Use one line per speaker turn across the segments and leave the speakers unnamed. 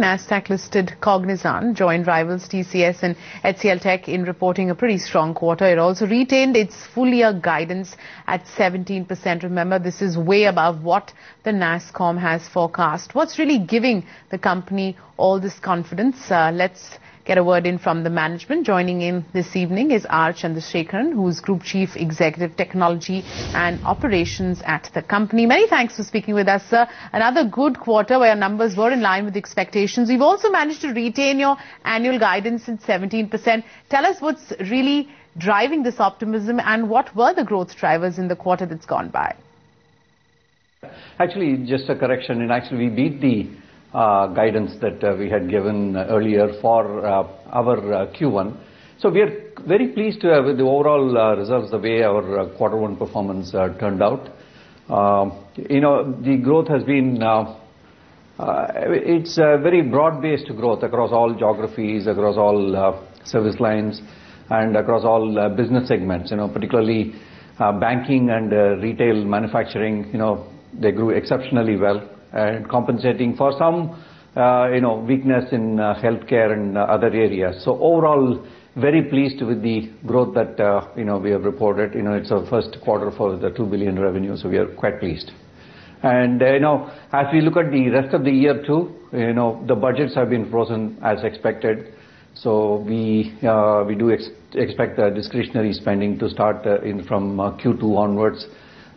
Nasdaq-listed Cognizant joined rivals TCS and HCL Tech in reporting a pretty strong quarter. It also retained its full-year guidance at 17%. Remember, this is way above what the NASSCOM has forecast. What's really giving the company all this confidence? Let's get a word in from the management. Joining in this evening is R. Chandrasekaran, who is Group Chief Executive Technology and Operations at the company. Many thanks for speaking with us, sir. Another good quarter where numbers were in line with expectations. We've also managed to retain your annual guidance at 17%. Tell us what's really driving this optimism and what were the growth drivers in the quarter that's gone by?
Actually, just a correction, and actually we beat the guidance that we had given earlier for our Q1. So we are very pleased with the overall results, the way our quarter one performance turned out. The growth has been, it's a very broad-based growth across all geographies, across all service lines, and across all business segments, particularly banking and retail manufacturing, they grew exceptionally well, and compensating for some, weakness in healthcare and other areas. So overall, very pleased with the growth that, we have reported. It's our first quarter for the 2 billion revenue, so we are quite pleased. And, as we look at the rest of the year too, the budgets have been frozen as expected. So we do expect the discretionary spending to start from Q2 onwards.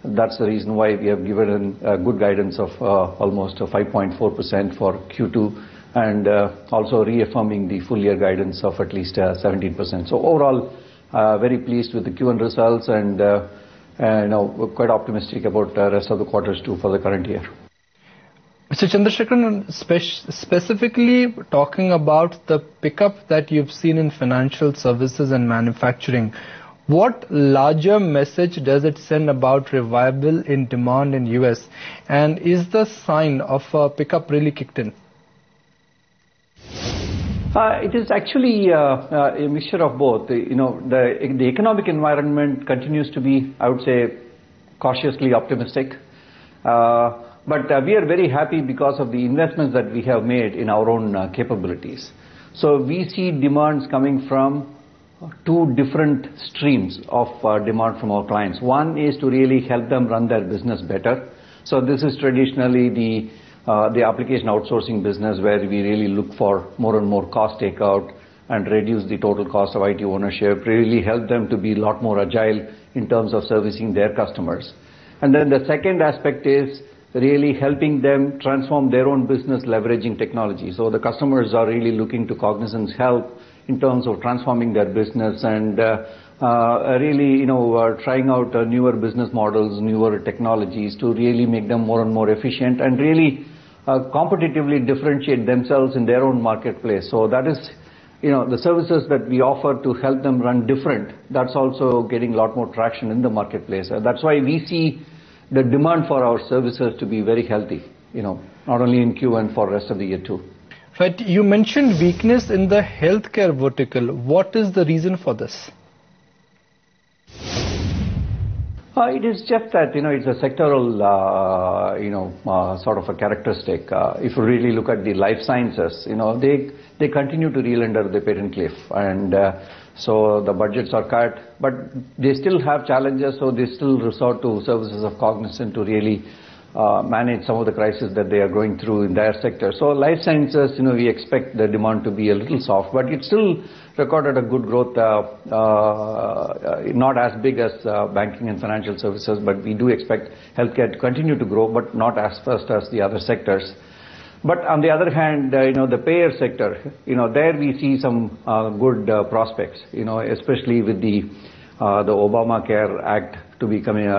That's the reason why we have given a good guidance of almost 5.4% for Q2 and also reaffirming the full year guidance of at least 17%. So overall, very pleased with the Q1 results and we're quite optimistic about the rest of the quarters too for the current year.
Mr. Chandrasekaran, specifically talking about the pickup that you've seen in financial services and manufacturing, what larger message does it send about revival in demand in US, and is the sign of a pickup really kicked in?
It is actually a mixture of both. The economic environment continues to be, I would say, cautiously optimistic. But we are very happy because of the investments that we have made in our own capabilities. So we see demands coming from two different streams of demand from our clients. One is to really help them run their business better. So this is traditionally the application outsourcing business where we really look for more and more cost takeout and reduce the total cost of IT ownership, really help them to be a lot more agile in terms of servicing their customers. And then the second aspect is really helping them transform their own business leveraging technology. So the customers are really looking to Cognizant's help in terms of transforming their business and really, trying out newer business models, newer technologies to really make them more and more efficient and really competitively differentiate themselves in their own marketplace. So that is, the services that we offer to help them run different, that's also getting a lot more traction in the marketplace. That's why we see the demand for our services to be very healthy, not only in Q1 for the rest of the year too.
But you mentioned weakness in the healthcare vertical. What is the reason for this?
It is just that, it's a sectoral, sort of a characteristic. If you really look at the life sciences, they continue to reel under the patent cliff. And so the budgets are cut, but they still have challenges, so they still resort to services of Cognizant to really manage some of the crises that they are going through in their sector. So life sciences, we expect the demand to be a little soft, but it still recorded a good growth, not as big as banking and financial services, but we do expect healthcare to continue to grow, but not as fast as the other sectors. But on the other hand, the payer sector, there we see some good prospects, especially with the Obamacare Act to becoming,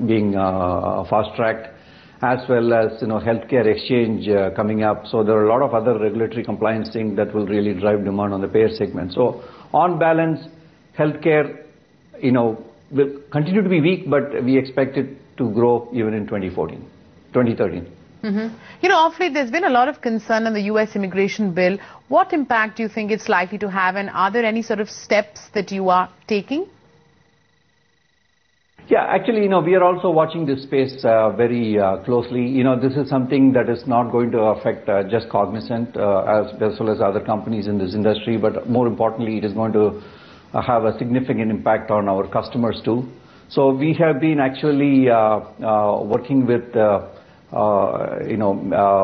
being fast-tracked, as well as, healthcare exchange coming up. So there are a lot of other regulatory compliance things that will really drive demand on the payer segment. So on balance, healthcare, will continue to be weak, but we expect it to grow even in 2013.
Mm-hmm. Of late, there's been a lot of concern on the U.S. immigration bill. What impact do you think it's likely to have, and are there any sort of steps that you are taking?
Yeah, actually, we are also watching this space very closely. This is something that is not going to affect just Cognizant as well as other companies in this industry, but more importantly, it is going to have a significant impact on our customers too. So we have been actually working with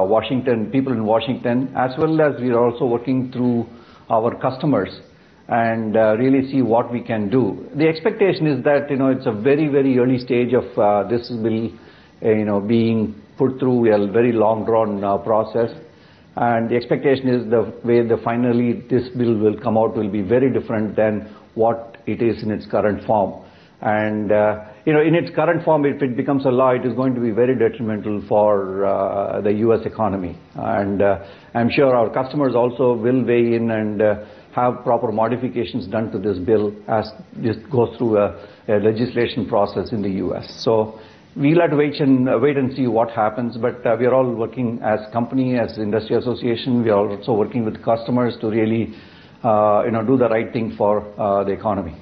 Washington, people in Washington, as well as we are also working through our customers and really see what we can do. The expectation is that, it's a very, very early stage of this bill, being put through a very long drawn process. And the expectation is the way finally this bill will come out will be very different than what it is in its current form. And, in its current form, if it becomes a law, it is going to be very detrimental for the U.S. economy. And I'm sure our customers also will weigh in and have proper modifications done to this bill as this goes through a legislation process in the U.S. So we'll have to wait and see what happens. But we are all working as company, as industry association. We are also working with customers to really, do the right thing for the economy.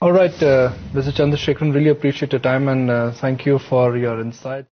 All right, Mr. Chandrasekaran, really appreciate your time and thank you for your insight.